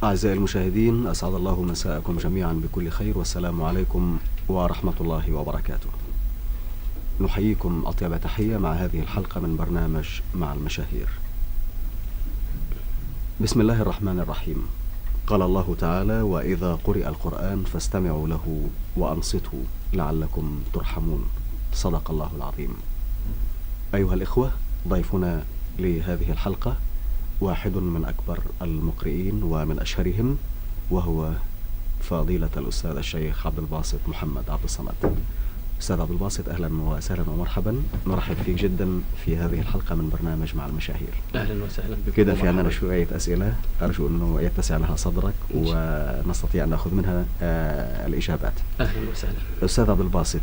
أعزائي المشاهدين، أسعد الله مساءكم جميعا بكل خير، والسلام عليكم ورحمة الله وبركاته. نحييكم أطيب تحية مع هذه الحلقة من برنامج مع المشاهير. بسم الله الرحمن الرحيم. قال الله تعالى: وإذا قرئ القرآن فاستمعوا له وأنصتوا لعلكم ترحمون. صدق الله العظيم. أيها الإخوة، ضيفنا لهذه الحلقة واحد من أكبر المقرئين ومن أشهرهم، وهو فضيلة الأستاذ الشيخ عبد الباسط محمد عبد الصمد. أستاذ عبد الباسط، أهلا وسهلا ومرحبا. نرحب فيك جدا في هذه الحلقة من برنامج مع المشاهير. أهلا وسهلا بك. كده في عندنا شوية أسئلة أرجو أنه يتسع لها صدرك ونستطيع أن نأخذ منها الإجابات. أهلا وسهلا. أستاذ عبد الباسط،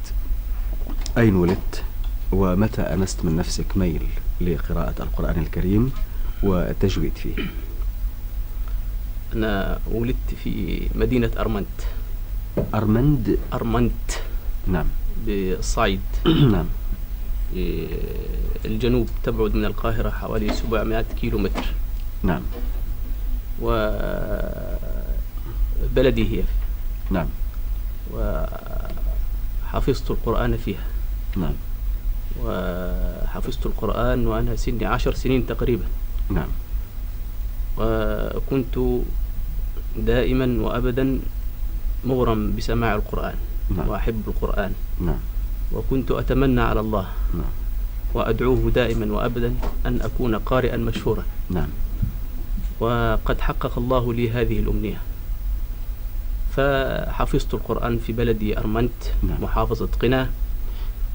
أين ولدت ومتى أنست من نفسك ميل لقراءة القرآن الكريم والتجويد فيه؟ أنا ولدت في مدينة أرمنت. نعم. بالصعيد. نعم. الجنوب، تبعد من القاهرة حوالي 700 كيلو متر. نعم. وبلدي هي. نعم. وحفظت القرآن فيها. نعم. وحفظت القرآن وأنا سني 10 سنين تقريبا. نعم. وكنت دائما وأبدا مغرم بسماع القرآن. نعم. وأحب القرآن. نعم. وكنت أتمنى على الله. نعم. وأدعوه دائما وأبدا أن أكون قارئا مشهورا. نعم. وقد حقق الله لي هذه الأمنية، فحفظت القرآن في بلدي أرمنت. نعم. محافظة قنا.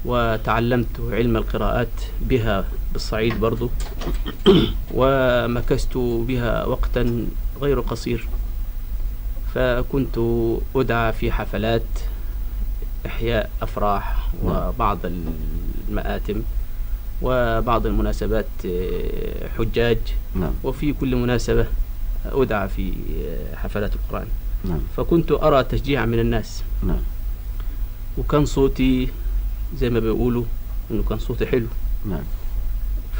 وتعلمت علم القراءات بها بالصعيد برضو. ومكثت بها وقتا غير قصير، فكنت أدعى في حفلات إحياء أفراح وبعض المآتم وبعض المناسبات حجاج. نعم. وفي كل مناسبة أدعى في حفلات القرآن. نعم. فكنت أرى تشجيع من الناس. نعم. وكان صوتي زي ما بيقولوا إنه كان صوتي حلو. نعم.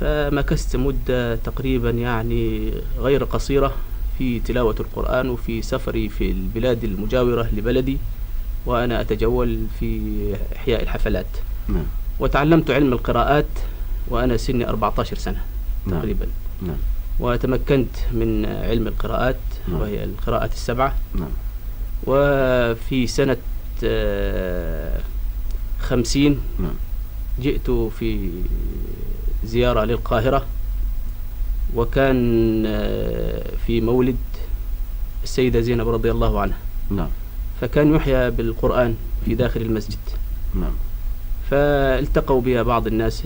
فمكثت مدة تقريبا يعني غير قصيرة في تلاوة القرآن وفي سفري في البلاد المجاورة لبلدي، وأنا أتجول في إحياء الحفلات. نعم. وتعلمت علم القراءات وأنا سني 14 سنة تقريبا. نعم. وتمكنت من علم القراءات. نعم. وهي القراءات السبعة. نعم. وفي سنة 50 نعم. جئت في زيارة للقاهرة، وكان في مولد السيدة زينب رضي الله عنها. نعم. فكان يحيى بالقرآن في داخل المسجد. نعم. فالتقوا بها بعض الناس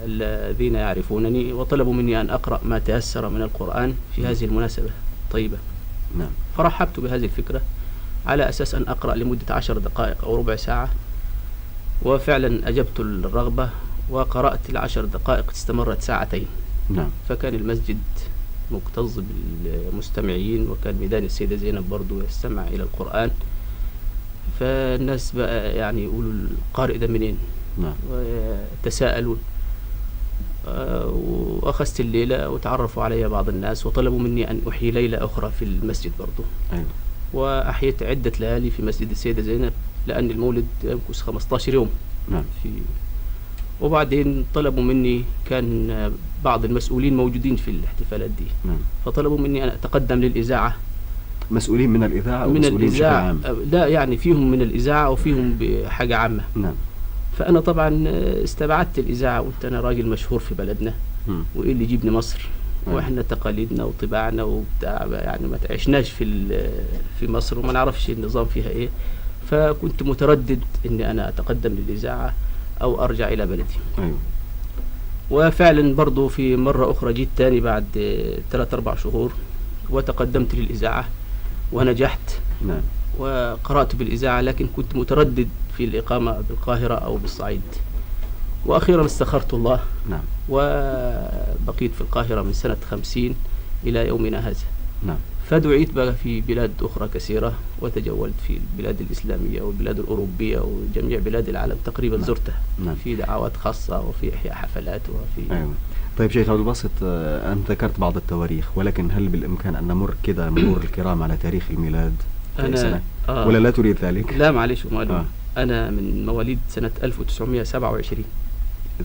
الذين يعرفونني وطلبوا مني أن أقرأ ما تيسر من القرآن في هذه المناسبة الطيبة. نعم. فرحبت بهذه الفكرة على أساس أن أقرأ لمدة 10 دقائق أو ربع ساعة. وفعلا أجبت الرغبة وقرأت ال10 دقائق استمرت ساعتين. نعم. فكان المسجد مكتظ بالمستمعين، وكان ميدان السيدة زينب برضو يستمع إلى القرآن. فالناس بقى يعني يقولوا القارئ ده منين؟ نعم. وتساءلوا. وأخذت الليلة وتعرفوا علي بعض الناس وطلبوا مني أن أحيي ليلة أخرى في المسجد برضو. أيوة. وأحييت عدة ليالي في مسجد السيدة زينب لأن المولد يمكث 15 يوم. نعم. وبعدين طلبوا مني، كان بعض المسؤولين موجودين في الاحتفالات دي. نعم. فطلبوا مني أن أتقدم للإذاعة. مسؤولين من الإذاعة أو من مسؤولين بشكل الإذاعة؟ عام؟ لا، يعني فيهم من الإذاعة وفيهم بحاجة عامة. نعم. فأنا طبعا استبعدت الإذاعة وقلت أنا راجل مشهور في بلدنا وإيه اللي يجيبني مصر؟ وإحنا تقاليدنا وطباعنا وبتاع، يعني ما تعيشناش في مصر وما نعرفش النظام فيها إيه. فكنت متردد إني أنا أتقدم للإذاعة أو أرجع إلى بلدي. أيوة. وفعلا برضو في مرة أخرى جيت تاني بعد 3-4 شهور وتقدمت للإذاعة ونجحت. نعم. وقرأت بالإذاعة، لكن كنت متردد في الإقامة بالقاهرة أو بالصعيد. وأخيرا استخرت الله. نعم. وبقيت في القاهرة من سنة 50 إلى يومنا هذا. نعم. فدعيت بقى في بلاد أخرى كثيرة، وتجولت في البلاد الإسلامية والبلاد الأوروبية وجميع بلاد العالم تقريبا زرتها. في دعوات خاصة وفي إحياء حفلات وفي أيوة. طيب شيخ عبد الباسط، أنت ذكرت بعض التواريخ، ولكن هل بالإمكان أن نمر كده مرور الكرام على تاريخ الميلاد؟ أنا ولا لا تريد ذلك؟ لا معلش وماله. أنا من مواليد سنة 1927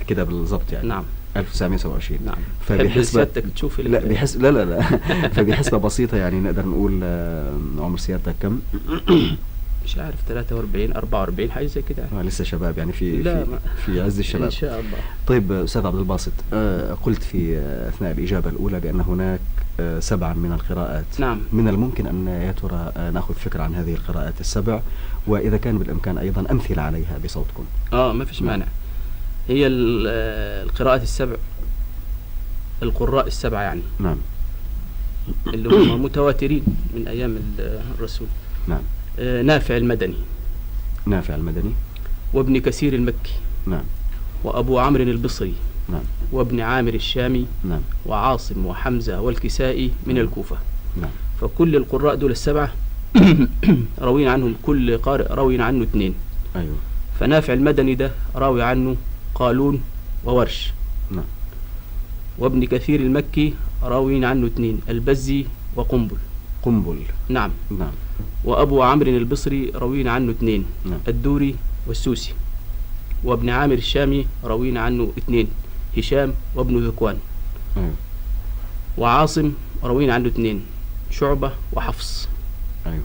كده بالضبط يعني. نعم 1927. نعم. فبحسبة تشوف لا لا فبحسبة بسيطة يعني نقدر نقول عمر سيادتك كم؟ مش عارف 43 44 حاجة زي كده. لسه شباب يعني في عز الشباب إن شاء الله. طيب أستاذ عبد الباسط، قلت في أثناء الإجابة الأولى بأن هناك 7 من القراءات. نعم. من الممكن أن يا ترى نأخذ فكرة عن هذه القراءات ال7، وإذا كان بالإمكان أيضا أمثلة عليها بصوتكم؟ ما فيش مانع. هي القراءات ال7 القراء ال7 يعني. نعم. اللي هم متواترين من أيام الرسول. نعم. نافع المدني. نافع المدني. وابن كثير المكي. نعم. وأبو عمرو البصري. نعم. وابن عامر الشامي. نعم. وعاصم وحمزة والكسائي من الكوفة. نعم. فكل القراء دول ال7 روين عنهم كل قارئ روين عنه 2. أيوة. فنافع المدني ده راوي عنه قالون وورش. نعم. وابن كثير المكي راوين عنه 2 البزي وقنبل. نعم. نعم. وأبو عمرو البصري روين عنه 2 نعم. الدوري والسوسي. وابن عامر الشامي روين عنه 2 هشام وابن ذكوان. أيوة. وعاصم روين عنه 2 شعبة وحفص. أيوة.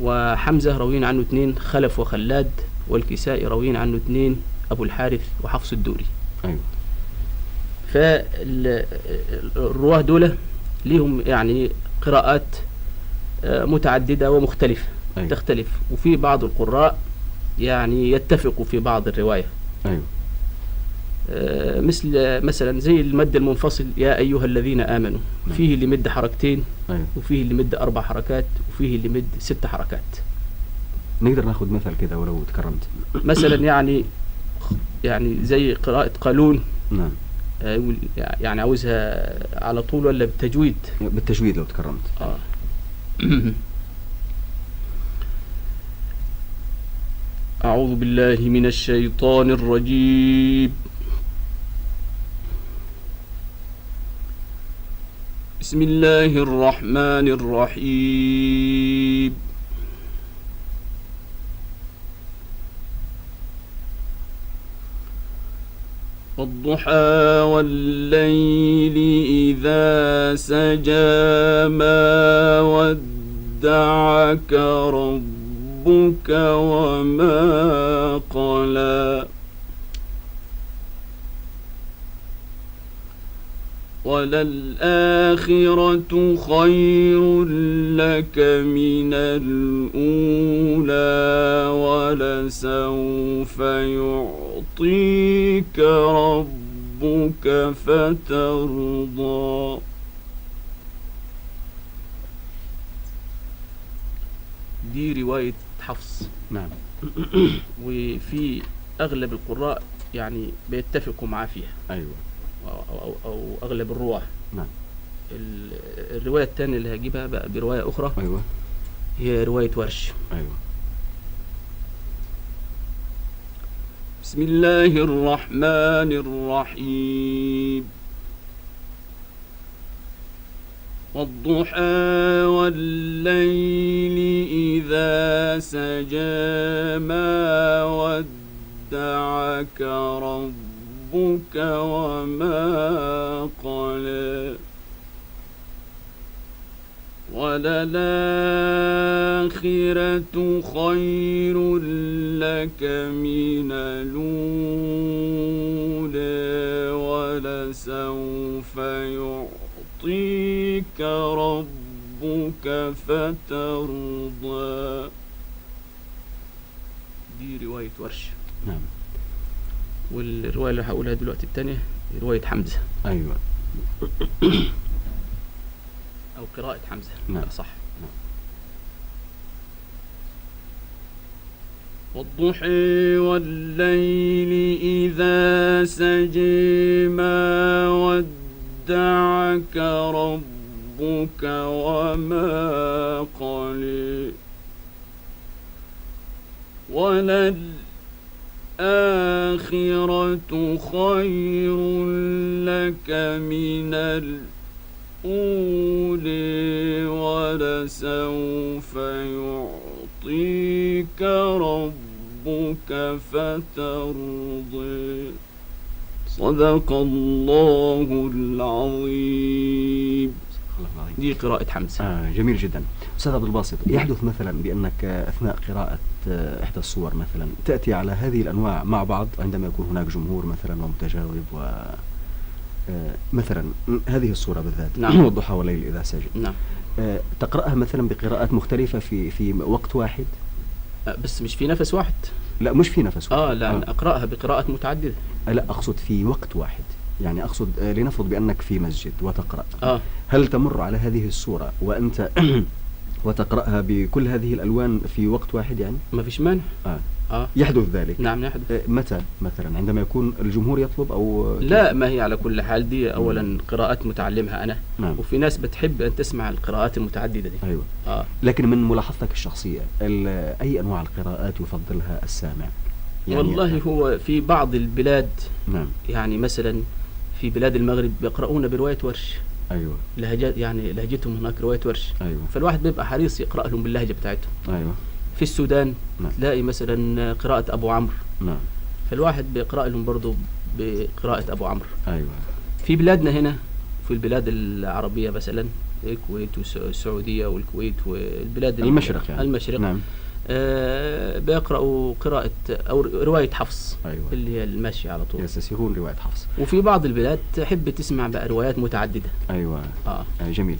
وحمزة روين عنه 2 خلف وخلاد. والكسائي روين عنه 2 أبو الحارث وحفص الدوري. أيوة. فالرواه دول ليهم يعني قراءات متعددة ومختلفة. أيوة. تختلف، وفي بعض القراء يعني يتفقوا في بعض الرواية. أيوة. مثلا زي المد المنفصل يا أيها الذين آمنوا. نعم. فيه اللي مد 2 حركات. أيوة. وفيه اللي مد 4 حركات. وفيه اللي مد 6 حركات. نقدر ناخذ مثل كده ولو تكرمت؟ مثلا يعني زي قراءة قالون. نعم. يعني عاوزها على طول ولا بالتجويد؟ بالتجويد لو تكرمت. أعوذ بالله من الشيطان الرجيم. بسم الله الرحمن الرحيم. والضحى والليل إذا سجى ما ودعك ربك وما قلى وللآخرة خير لك من الأولى ولسوف يعطيك ربك فترضى. دي رواية حفص. نعم. وفي أغلب القراء يعني بيتفقوا معاه فيها. أيوة. أو أغلب الرواة. نعم. الرواية الثانية اللي هجيبها بقى برواية أخرى. أيوة. هي رواية ورش. أيوة. بسم الله الرحمن الرحيم. والضحى والليل إذا سجى ما ودعك ربك وما قلى وللآخرة خير لك من الأولى ولسوف يعطيك ربك فترضى. دي رواية ورش. نعم. والرواية اللي هقولها دلوقتي الثانية رواية حمزة. أيوة. أو قراءة حمزة. نعم. صح. والضحى والليل إذا سجى ما ودعك ربك ربك وما قلي وللآخرة خير لك من الأولى ولسوف يعطيك ربك فترضي صدق الله العظيم. دي قراءة حمزة. جميل جدا. أستاذ عبد الباسط، يحدث مثلا بأنك أثناء قراءة إحدى الصور مثلا تأتي على هذه الأنواع مع بعض عندما يكون هناك جمهور مثلا ومتجاوب مثلا هذه الصورة بالذات نعم. والضحى والليل إذا سجد، نعم. تقرأها مثلا بقراءات مختلفة في وقت واحد؟ بس مش في نفس واحد. لا مش في نفس واحد. لا أقرأها بقراءات متعددة. لا أقصد في وقت واحد، يعني أقصد لنفرض بأنك في مسجد وتقرأ، هل تمر على هذه السورة وأنت وتقرأها بكل هذه الألوان في وقت واحد يعني؟ ما فيش مانع. يحدث ذلك. نعم يحدث. متى مثلا؟ عندما يكون الجمهور يطلب أو لا، ما هي على كل حال دي أولا قراءات متعلمها أنا. نعم. وفي ناس بتحب أن تسمع القراءات المتعددة دي. أيوة. لكن من ملاحظتك الشخصية أي أنواع القراءات يفضلها السامع؟ يعني والله هو في بعض البلاد، نعم، يعني مثلا في بلاد المغرب بيقرؤون برواية ورش. أيوة. لهجات، يعني لهجتهم هناك رواية ورش. أيوة. فالواحد بيبقى حريص يقرأ لهم باللهجة بتاعتهم. أيوة. في السودان نعم. تلاقي مثلا قراءة أبو عمرو. نعم. فالواحد بيقرأ لهم برضو بقراءة أبو عمرو. أيوة. في بلادنا هنا في البلاد العربية مثلا الكويت والسعودية والكويت والبلاد المشرق يعني. المشرق. نعم. بيقرأوا قراءة أو رواية حفص. أيوة. اللي هي الماشي على طول. يستسيغون رواية حفص. وفي بعض البلاد تحب تسمع بقى روايات متعددة. أيوة. جميل.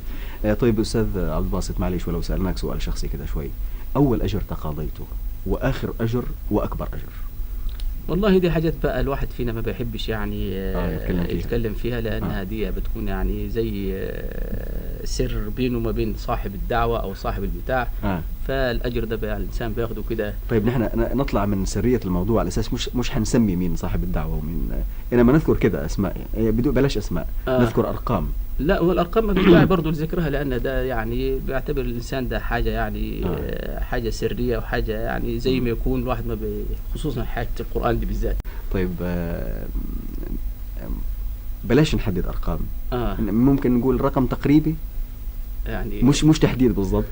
طيب أستاذ عبد الباسط، معليش ولو سألناك سؤال شخصي كده شوي، أول أجر تقاضيته وآخر أجر وأكبر أجر؟ والله دي حاجات بقى الواحد فينا ما بيحبش يعني يتكلم فيها لأنها دي بتكون يعني زي سر بينه وما بين صاحب الدعوة أو صاحب البتاع. فالأجر ده بقى الإنسان بياخده كده. طيب نحن نطلع من سرية الموضوع على أساس مش هنسمي مين صاحب الدعوة ومين، إنما نذكر كده أسماء، بلاش أسماء، نذكر أرقام. لا، والأرقام ما بيدعي برضو لذكرها لأن ده يعني بيعتبر الإنسان ده حاجة يعني حاجة سرية وحاجة يعني زي ما يكون الواحد ما خصوصا حاجة القرآن دي بالذات. طيب بلاش نحدد أرقام. ممكن نقول رقم تقريبي يعني مش تحديد بالضبط.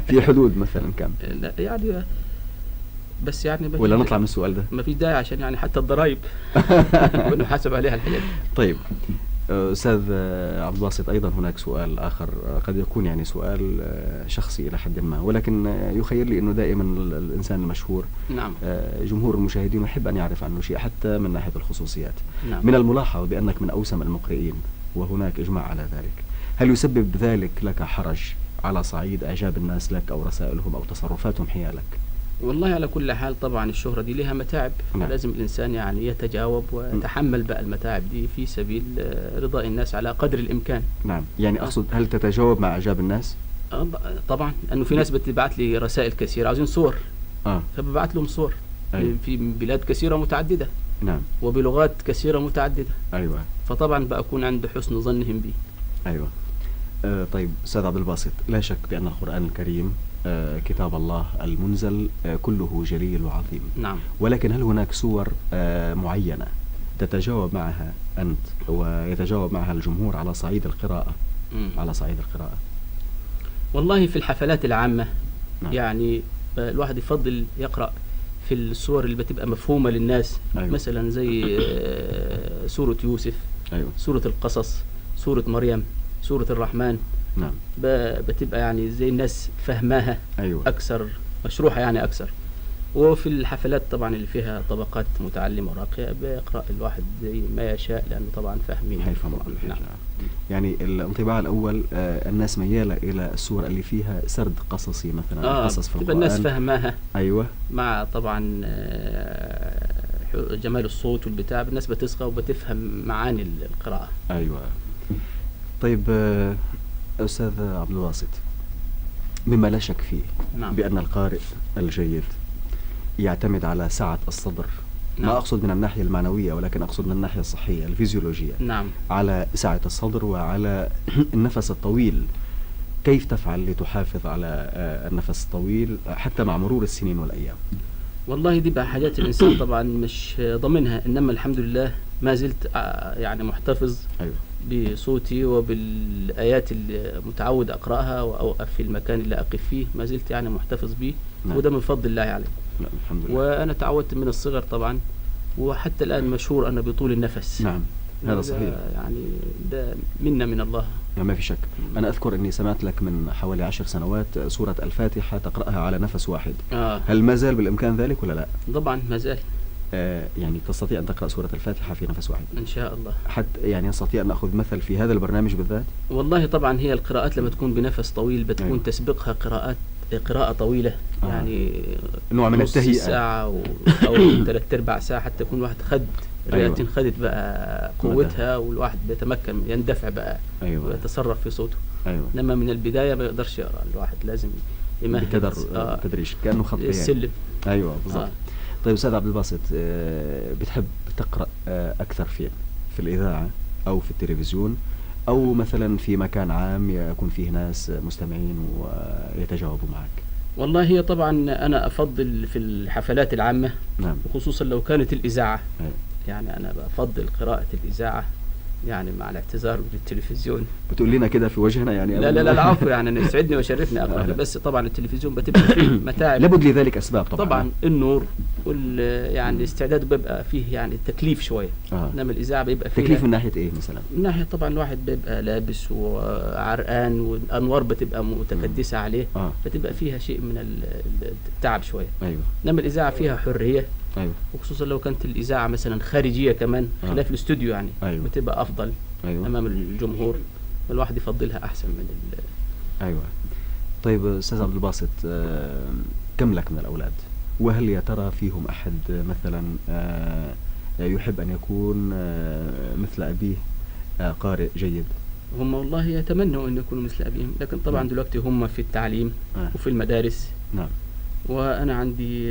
في حدود مثلا كم؟ لا يعني بس يعني ولا نطلع من السؤال ده؟ ما في داعي عشان يعني حتى الضرائب ونحاسب عليها الحاجات. طيب أستاذ عبد الباسط، أيضا هناك سؤال آخر قد يكون يعني سؤال شخصي إلى حد ما، ولكن يخيل لي أنه دائما الإنسان المشهور، نعم، جمهور المشاهدين يحب أن يعرف عنه شيء حتى من ناحية الخصوصيات. نعم. من الملاحظ بأنك من أوسم المقرئين وهناك إجماع على ذلك، هل يسبب ذلك لك حرج على صعيد إعجاب الناس لك أو رسائلهم أو تصرفاتهم حيالك؟ والله على كل حال طبعا الشهرة دي لها متاعب. نعم. لازم الإنسان يعني يتجاوب ويتحمل بقى المتاعب دي في سبيل رضاء الناس على قدر الإمكان. نعم، يعني أقصد هل تتجاوب مع إعجاب الناس؟ طبعا، لأنه في ناس بتبعت لي رسائل كثيرة عاوزين صور، فببعت لهم صور. أيوة. في بلاد كثيرة متعددة. نعم. وبلغات كثيرة متعددة. أيوة. فطبعا بأكون عند حسن ظنهم بي. أيوة. طيب أستاذ عبد الباسط، لا شك بأن القرآن الكريم كتاب الله المنزل كله جليل وعظيم. نعم. ولكن هل هناك سور معينة تتجاوب معها أنت ويتجاوب معها الجمهور على صعيد القراءة؟ على صعيد القراءة والله في الحفلات العامة. نعم. يعني الواحد يفضل يقرأ في السور اللي بتبقى مفهومة للناس. أيوة. مثلا زي سورة يوسف. أيوة. سورة القصص، سورة مريم، سورة الرحمن. نعم. بتبقى يعني زي الناس فهماها. أيوة. أكثر مشروحة يعني أكثر. وفي الحفلات طبعا اللي فيها طبقات متعلمة وراقية بيقرأ الواحد زي ما يشاء لأنه طبعا فاهمين. نعم. يعني الانطباع الأول الناس ميالة إلى السور اللي فيها سرد قصصي مثلا. قصص في القرآن الناس فهماها. أيوة. مع طبعا جمال الصوت والبتاع، الناس بتصغى وبتفهم معاني القراءة. أيوة. طيب أستاذ عبد الباسط، مما لا شك فيه. نعم. بأن القارئ الجيد يعتمد على سعة الصدر نعم. ما أقصد من الناحية المعنوية، ولكن أقصد من الناحية الصحية الفيزيولوجية. نعم. على سعة الصدر وعلى النفس الطويل، كيف تفعل لتحافظ على النفس الطويل حتى مع مرور السنين والأيام؟ والله دي بقى حاجات الإنسان طبعا مش ضامنها، إنما الحمد لله ما زلت يعني محتفظ. أيوة. بصوتي وبالآيات اللي متعود أقرأها وأوقف في المكان اللي أقف فيه، ما زلت يعني محتفظ به. نعم. وده من فضل الله علي. نعم الحمد لله. وأنا تعودت من الصغر طبعا، وحتى الآن مشهور أنا بطول النفس. نعم هذا صحيح، يعني ده منا من الله. ما في شك. أنا أذكر أني سمعت لك من حوالي 10 سنوات سورة الفاتحة تقرأها على نفس واحد. هل ما زال بالإمكان ذلك ولا لا؟ طبعا ما زال. يعني تستطيع أن تقرأ سورة الفاتحة في نفس واحد إن شاء الله. حتى يعني نستطيع أن نأخذ مثل في هذا البرنامج بالذات؟ والله طبعا هي القراءات لما تكون بنفس طويل بتكون أيوة. تسبقها قراءة طويلة. يعني نوع من التهيئة، ساعة أو 3/4 ساعة، حتى يكون واحد خد رئتين. أيوة. خدت بقى قوتها والواحد بيتمكن يندفع بقى. أيوة. ويتصرف في صوته. أيوة. إنما من البداية ما يقدرش يقرأ، الواحد لازم يمهد تدريج كأنه خط السلم. أيوة بالضبط. طيب أستاذ عبد الباسط، بتحب تقرأ أكثر فين؟ في الإذاعة أو في التلفزيون أو مثلا في مكان عام يكون فيه ناس مستمعين ويتجاوبوا معك؟ والله هي طبعا أنا أفضل في الحفلات العامة. نعم. وخصوصا لو كانت الإذاعة. يعني أنا بفضل قراءة الإذاعة، يعني مع الاعتذار بالتلفزيون. بتقول لنا كده في وجهنا يعني؟ لا العفو، يعني أنا يسعدني ويشرفني أقرأ. بس طبعا التلفزيون بتبقى فيه متاعب. لابد لذلك أسباب طبعا النور يعني الاستعداد بيبقى فيه يعني تكليف شوية. إنما الإذاعة بيبقى فيه تكليف من ناحية إيه مثلا؟ من ناحية طبعا الواحد بيبقى لابس وعرقان والأنوار بتبقى متكدسة عليه. فتبقى فيها شيء من التعب شوية. أيوة. إنما الإذاعة فيها حرية. أيوة. وخصوصا لو كانت الإذاعة مثلا خارجية كمان خلاف الاستوديو يعني. أيوة. بتبقى أفضل. أيوة. أمام الجمهور، والواحد يفضلها أحسن من أيوة. طيب أستاذ عبد الباسط، كم لك من الأولاد؟ وهل يا ترى فيهم أحد مثلا يحب أن يكون مثل أبيه قارئ جيد؟ هم والله يتمنوا أن يكونوا مثل أبيهم، لكن طبعا دلوقتي هم في التعليم وفي المدارس. نعم. وأنا عندي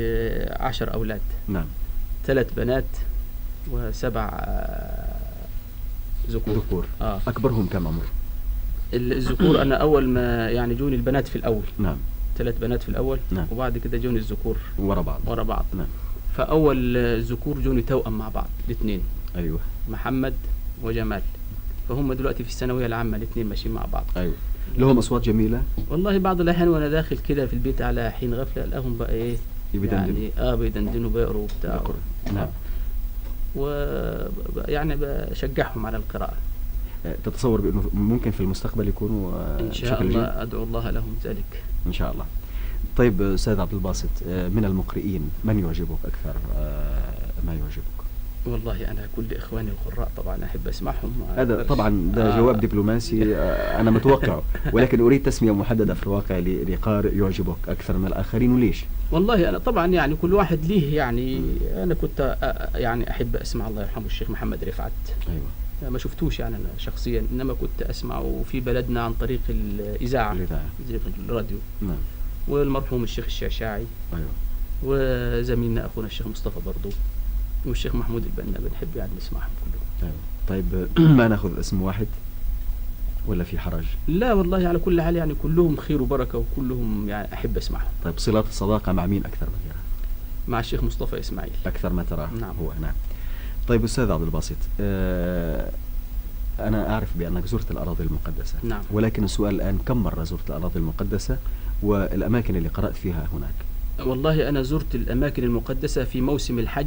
10 أولاد. نعم. 3 بنات و7 ذكور. أكبرهم كم عمر؟ الذكور أنا أول ما يعني جوني البنات في الأول. نعم. 3 بنات في الأول. نعم. وبعد كده جوني الذكور ورا بعض. نعم. فأول الذكور جوني توأم مع بعض الاثنين. أيوة. محمد وجمال، فهم دلوقتي في الثانوية العامة الاثنين ماشيين مع بعض. أيوة. لهم أصوات جميلة؟ والله بعض الأحيان وأنا داخل كده في البيت على حين غفلة ألاقيهم بقى إيه يعني بيدندنوا بيقروا بتاع. نعم. ويعني بشجعهم على القراءة. تتصور بأنه ممكن في المستقبل يكونوا إن شاء الله أدعو الله لهم ذلك إن شاء الله. طيب أستاذ عبد الباسط، من المقرئين من يعجبك أكثر ما يعجبك؟ والله أنا كل إخواني القراء طبعا أحب أسمعهم. هذا طبعا ده جواب دبلوماسي أنا متوقعه، ولكن أريد تسمية محددة في الواقع لقارئ يعجبك أكثر من الآخرين وليش؟ والله أنا طبعا يعني كل واحد ليه يعني. أنا كنت يعني أحب أسمع الله يرحمه الشيخ محمد رفعت. أيوة. ما شفتوش يعني أنا شخصيا، إنما كنت أسمعه في بلدنا عن طريق الإذاعة زي الراديو. نعم. والمرحوم الشيخ الشعشاعي. أيوة. وزميلنا أخونا الشيخ مصطفى برضو، والشيخ محمود البنا بنحب يعني نسمعهم كلهم. أيوة. طيب ما ناخذ اسم واحد ولا في حرج؟ لا والله على كل حال يعني كلهم خير وبركة وكلهم يعني أحب أسمعهم. طيب صلات الصداقة مع مين أكثر ما ترى؟ مع الشيخ مصطفى إسماعيل أكثر ما ترى. نعم. هو نعم. طيب أستاذ عبد الباسط، أنا أعرف بأنك زرت الأراضي المقدسة. نعم. ولكن السؤال الآن، كم مرة زرت الأراضي المقدسة والأماكن اللي قرأت فيها هناك؟ والله أنا زرت الأماكن المقدسة في موسم الحج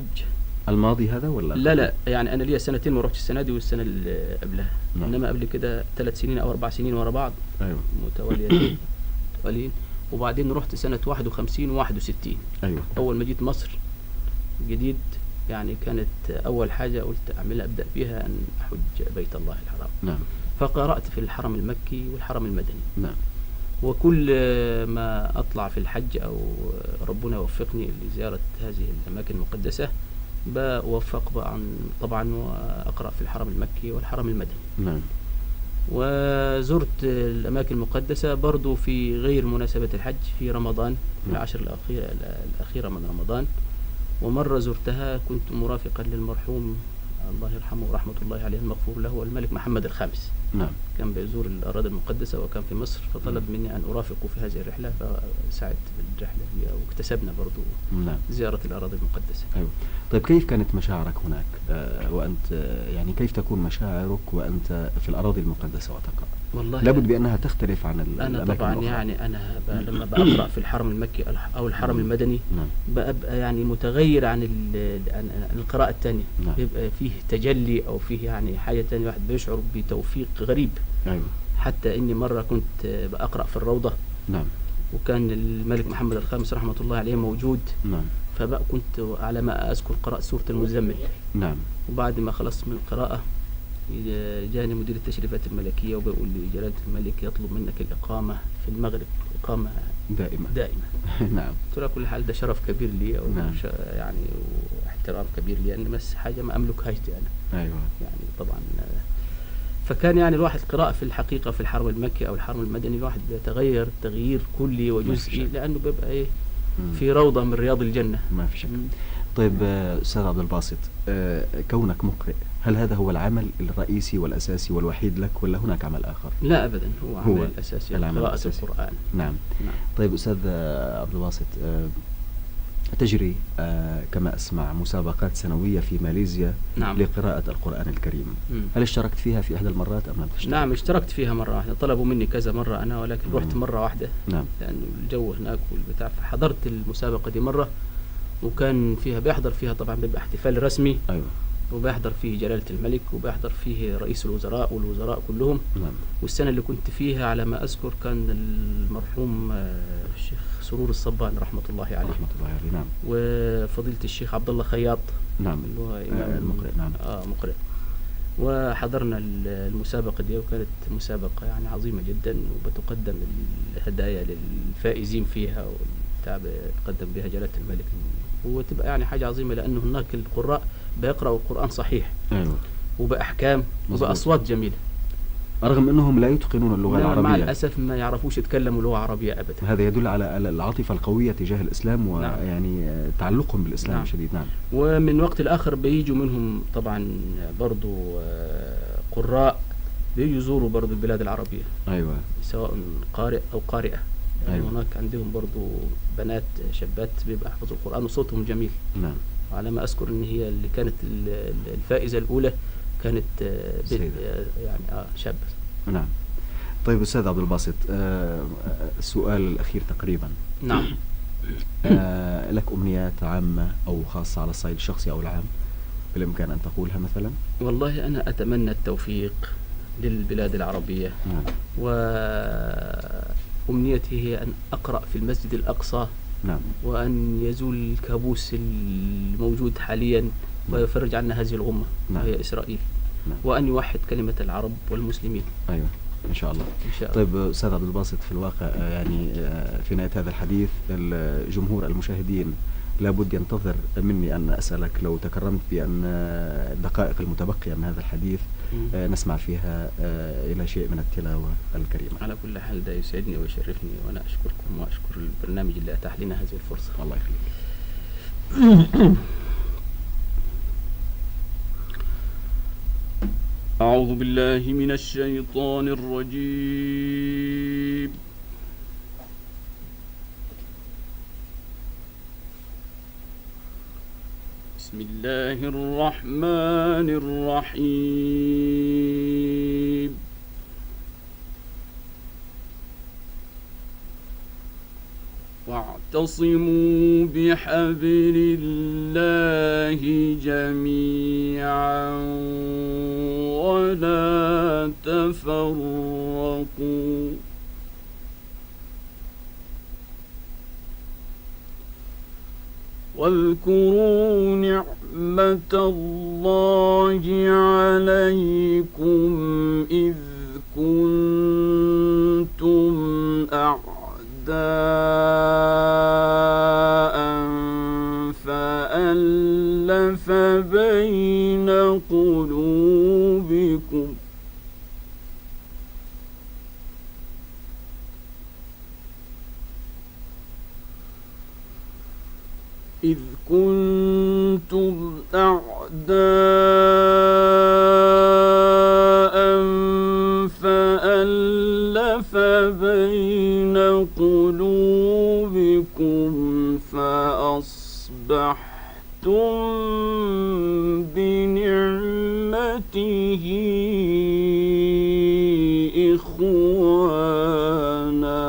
الماضي هذا ولا؟ لا يعني أنا ليا 2 سنين ما رحتش، السنة دي والسنة اللي قبلها. نعم. إنما قبل كده 3 سنين أو 4 سنين ورا بعض. أيوة. متواليين. وبعدين رحت سنة 51 و61. أيوة. أول ما جيت مصر جديد يعني كانت أول حاجة قلت أعملها أبدأ بها أن أحج بيت الله الحرام. نعم. فقرأت في الحرم المكي والحرم المدني. نعم. وكل ما أطلع في الحج أو ربنا يوفقني لزيارة هذه الأماكن المقدسة بوفق طبعا وأقرأ في الحرم المكي والحرم المدني. نعم. وزرت الأماكن المقدسة برضو في غير مناسبة الحج في رمضان. في العشر الأخيرة من رمضان. ومرة زرتها كنت مرافقا للمرحوم الله يرحمه ورحمة الله عليه المغفور له الملك محمد الخامس. نعم. كان بيزور الأراضي المقدسة وكان في مصر، فطلب مني أن أرافقه في هذه الرحلة، فساعدت بالرحلة دي واكتسبنا برضو نعم. زيارة الأراضي المقدسة. أيوة. طيب كيف كانت مشاعرك هناك وأنت يعني كيف تكون مشاعرك وأنت في الأراضي المقدسة وتقرأ؟ والله لابد بأنها تختلف عن أنا طبعا الأخرى. يعني أنا لما بقرأ في الحرم المكي أو الحرم المدني ببقى يعني متغير عن القراءة الثانية. بيبقى فيه تجلي أو فيه يعني حاجة ثانية، واحد بيشعر بتوفيق غريب. أيوة. حتى إني مرة كنت بقرأ في الروضة. نعم. وكان الملك محمد الخامس رحمة الله عليه موجود. نعم. فبقى كنت على ما أذكر قرأت سورة المزمل. نعم. وبعد ما خلصت من القراءة جاني مدير التشريفات الملكية وبيقول لي جلالة الملك يطلب منك الإقامة في المغرب، إقامة دائمة. نعم. قلت له كل حال ده شرف كبير لي نعم. يعني واحترام كبير لي، لأن بس حاجة ما أملكهاش دي أنا. أيوة. يعني طبعا فكان يعني الواحد قراءة في الحقيقة في الحرم المكي أو الحرم المدني الواحد بيتغير تغيير كلي وجزئي، لأنه بيبقى إيه في روضة من رياض الجنة. ما في شك. طيب أستاذ عبد الباسط، كونك مقرئ هل هذا هو العمل الرئيسي والأساسي والوحيد لك ولا هناك عمل آخر؟ لا أبدا، هو عمل الأساسي قراءة القرآن. نعم. طيب أستاذ عبد الباسط، تجري كما أسمع مسابقات سنوية في ماليزيا لقراءة القرآن الكريم. هل اشتركت فيها في إحدى المرات أم لم تشترك؟ نعم اشتركت فيها مرة واحدة، طلبوا مني كذا مرة أنا ولكن رحت مرة واحدة. نعم. لأنه الجو هناك والبتاع، فحضرت المسابقة دي مرة وكان فيها بيحضر فيها طبعا بيبقى احتفال رسمي. أيوة. وبيحضر فيه جلالة الملك وبيحضر فيه رئيس الوزراء والوزراء كلهم. نعم. والسنة اللي كنت فيها على ما أذكر كان المرحوم الشيخ سرور الصبان رحمة الله عليه. رحمة الله عليه. نعم. وفضيلة الشيخ عبد الله خياط. نعم. اللي هو إمام المقرئ. نعم. مقرئ. وحضرنا المسابقة دي وكانت مسابقة يعني عظيمة جدا، وبتقدم الهدايا للفائزين فيها بتقدم بها جلالة الملك، وتبقى يعني حاجة عظيمة لأنه هناك القراء بيقرأوا القرآن صحيح. أيوة. وبأحكام وبأصوات جميلة، رغم أنهم لا يتقنون اللغة العربية. مع الأسف ما يعرفوش يتكلموا لغة عربية أبدا. هذا يدل على العاطفة القوية تجاه الإسلام ويعني تعلقهم بالإسلام. نعم. الشديد. نعم. ومن وقت لآخر بيجوا منهم طبعا برضو قراء بيجوا يزوروا برضو البلاد العربية. أيوة. سواء قارئ أو قارئة. يعني أيوة. هناك عندهم برضو بنات شابات بيبقى يحفظوا القرآن وصوتهم جميل. نعم. وعلى ما أذكر إن هي اللي كانت الفائزة الأولى كانت يعني شابة. نعم. طيب أستاذ عبد الباسط، السؤال الأخير تقريبا. نعم. لك أمنيات عامة أو خاصة على الصعيد الشخصي أو العام بالإمكان أن تقولها مثلا؟ والله أنا أتمنى التوفيق للبلاد العربية. نعم. وأمنيتي هي أن أقرأ في المسجد الأقصى. نعم. وأن يزول الكابوس الموجود حاليا ويفرج عنا هذه الغمة. نعم. وهي إسرائيل. نعم. وأن يوحد كلمة العرب والمسلمين. أيوة إن شاء الله. إن شاء الله. طيب أستاذ عبد الباسط، في الواقع يعني في نهاية هذا الحديث الجمهور المشاهدين لابد ينتظر مني أن أسألك لو تكرمت بأن الدقائق المتبقية من هذا الحديث نسمع فيها إلى شيء من التلاوة الكريمة. على كل حال ده يسعدني ويشرفني، وأنا أشكركم وأشكر البرنامج اللي أتاح لنا هذه الفرصة. الله يخليك. أعوذ بالله من الشيطان الرجيم. بسم الله الرحمن الرحيم. واعتصموا بحبل الله جميعا ولا تفرقوا. واذكروا نعمة الله عليكم إذ كنتم أعداء فألف بين قلوبكم إذ كنتم كنتم أعداء فألف بين قلوبكم فأصبحتم بنعمته إخوانا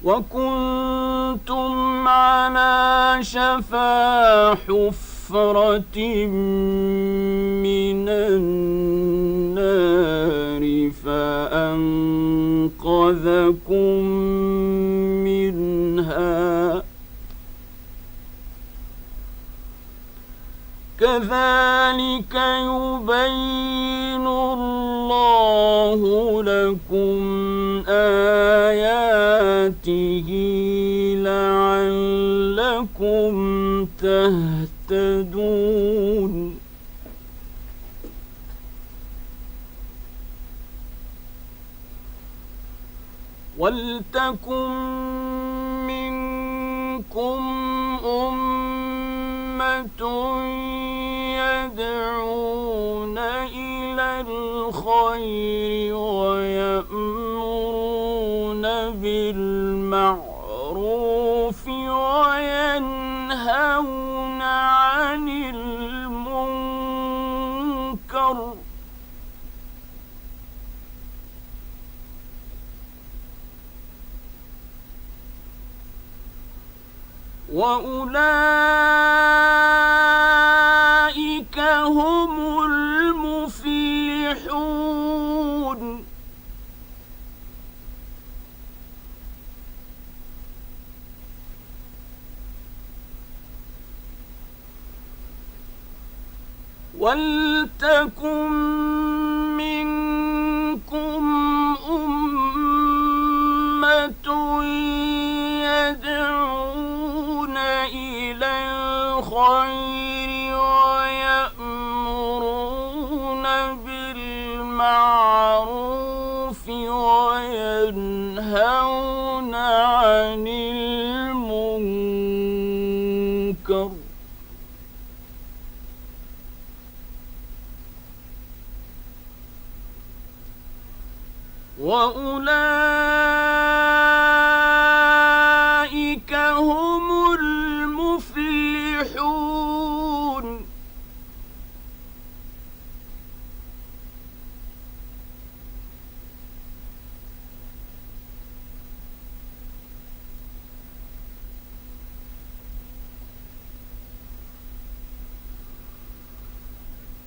وكنتم على شفا حفرة من النار فأنقذكم منها كذلك يبين الله لكم آياته لعلكم تهتدون ولتكن منكم أمة يدعون إلى الخير ويأمرون بالمعروف وينهون عن المنكر وأولئك هم المفلحون ولتكن منكم أمة يدعون إلى الخير ويأمرون بالمعروف وينهون عن المنكر وأولئك هم المفلحون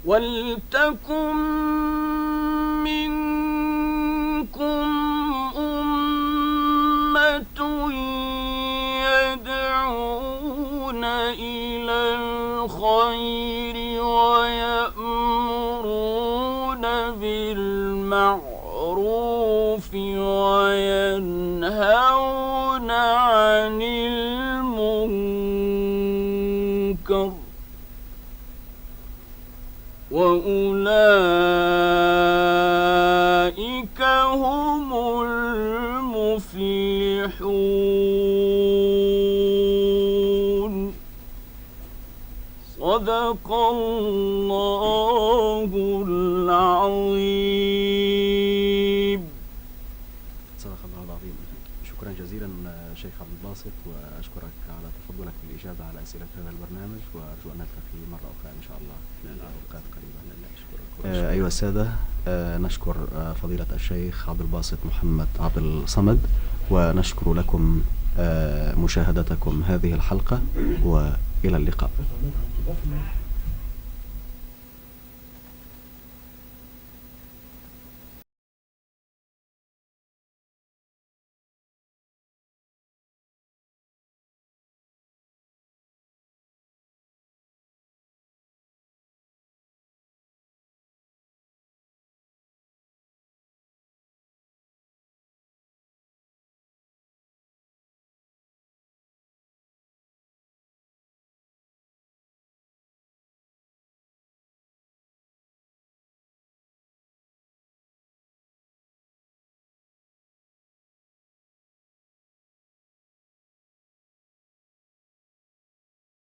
ولتكن منكم أمة يدعون إلى الخير ويأمرون بالمعروف وينهون عن المنكر وأولئك هم المفلحون صدق الله العظيم. صدق الله العظيم. شكرا جزيلا شيخ عبد الباسط، وأشكرك على تفضلك بالإجابة على أسئلة هذا البرنامج، وأرجو أن نلتقي مرة أخرى إن شاء الله في أوقات قريبة. أيها السادة، نشكر فضيلة الشيخ عبد الباسط محمد عبد الصمد، ونشكر لكم مشاهدتكم هذه الحلقة، وإلى اللقاء.